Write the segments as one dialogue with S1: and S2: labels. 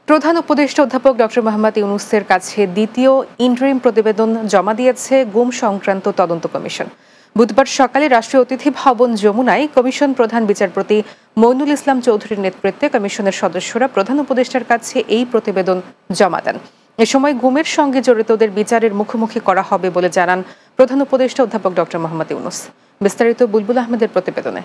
S1: প্রধান উপদেষ্টা অধ্যাপক ডক্টর মোহাম্মদ ইউনূসের কাছে দ্বিতীয় ইন্টারিম প্রতিবেদন জমা দিয়েছে গুম সংক্রান্ত তদন্ত কমিশন। বুধবার সকালে রাষ্ট্রীয় অতিথি ভবন যমুনায় কমিশন প্রধান বিচারপতি মইনুল ইসলাম চৌধুরীর নেতৃত্বে কমিশনের সদস্যরা প্রধান উপদেষ্টার কাছে এই প্রতিবেদন জমা দেন। এ সময় গুমের সঙ্গে জড়িতদের বিচারের মুখোমুখি করা হবে বলে জানান প্রধান উপদেষ্টা অধ্যাপক ডক্টর মোহাম্মদ ইউনূস। বিস্তারিত বুলবুল আহমেদের প্রতিবেদনে।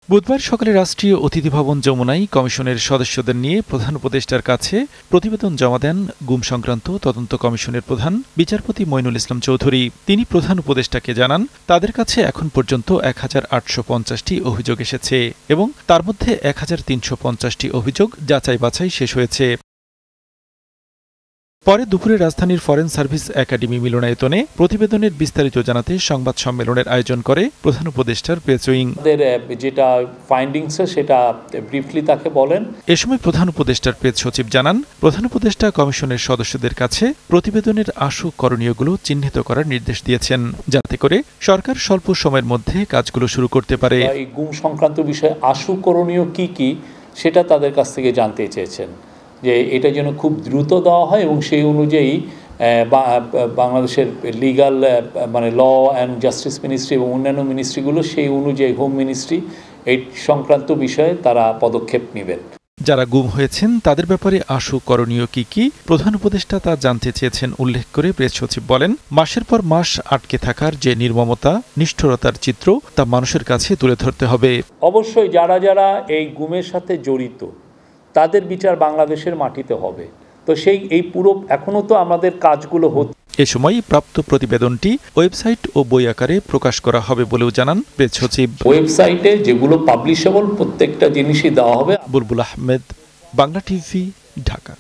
S2: বুধবার সকালে রাষ্ট্রীয় অতিথি ভবন যমুনায় কমিশনের সদস্যদের নিয়ে প্রধান উপদেষ্টার কাছে প্রতিবেদন জমা দেন গুম সংক্রান্ত তদন্ত কমিশনের প্রধান বিচারপতি মইনুল ইসলাম চৌধুরী। তিনি প্রধান উপদেষ্টাকে জানান, তাদের কাছে এখন পর্যন্ত ১,৮৫০টি অভিযোগ এসেছে এবং তার মধ্যে ১,৩৫০টি অভিযোগ যাচাই বাছাই শেষ হয়েছে। পরে দুপুরে রাজধানীর ফরেন সার্ভিস একাডেমি মিলনায়তনে প্রতিবেদনের বিস্তারিত জানাতে সংবাদ সম্মেলনের আয়োজন করে প্রধান উপদেষ্টার প্রেস উইং।
S3: যেটা ফাইন্ডিংস সেটা ব্রিফলি তাকে বলেন।
S2: এ সময় প্রধান উপদেষ্টার প্রেস সচিব জানান, প্রধান উপদেষ্টা কমিশনের সদস্যদের কাছে প্রতিবেদনের আশু করণীয়গুলো চিহ্নিত করার নির্দেশ দিয়েছেন, যাতে করে সরকার স্বল্প সময়ের মধ্যে কাজগুলো শুরু করতে পারে।
S3: এই গুম সংক্রান্ত বিষয়ে আশু করণীয় কি সেটা তাদের কাছ থেকে জানতে চেয়েছেন, যে এটা যেন খুব দ্রুত দেওয়া হয় এবং সেই অনুযায়ী বাংলাদেশের লিগাল মানে ল অ্যান্ড জাস্টিস মিনিস্ট্রি এবং অন্যান্য মিনিস্ট্রিগুলো সেই অনুযায়ী হোম মিনিস্ট্রি এই সংক্রান্ত বিষয়ে তারা পদক্ষেপ নেবেন।
S2: যারা গুম হয়েছেন তাদের ব্যাপারে আশু করণীয় কি প্রধান উপদেষ্টা তা জানতে চেয়েছেন উল্লেখ করে প্রেস সচিব বলেন, মাসের পর মাস আটকে থাকার যে নির্মমতা, নিষ্ঠুরতার চিত্র তা মানুষের কাছে তুলে ধরতে হবে।
S3: অবশ্যই যারা এই গুমের সাথে জড়িত তাদের বিচার বাংলাদেশের মাটিতে হবে। তো এই পুরো এখনো তো আমাদের কাজগুলো হচ্ছে।
S2: এ সময় প্রাপ্ত প্রতিবেদনটি ওয়েবসাইট ও বই আকারে প্রকাশ করা হবে বলেও জানান প্রেস সচিব।
S3: ওয়েবসাইটে যেগুলো পাবলিশেবল প্রত্যেকটা জিনিসই দেওয়া হবে।
S2: বুলবুল আহমেদ, বাংলা টিভি, ঢাকা।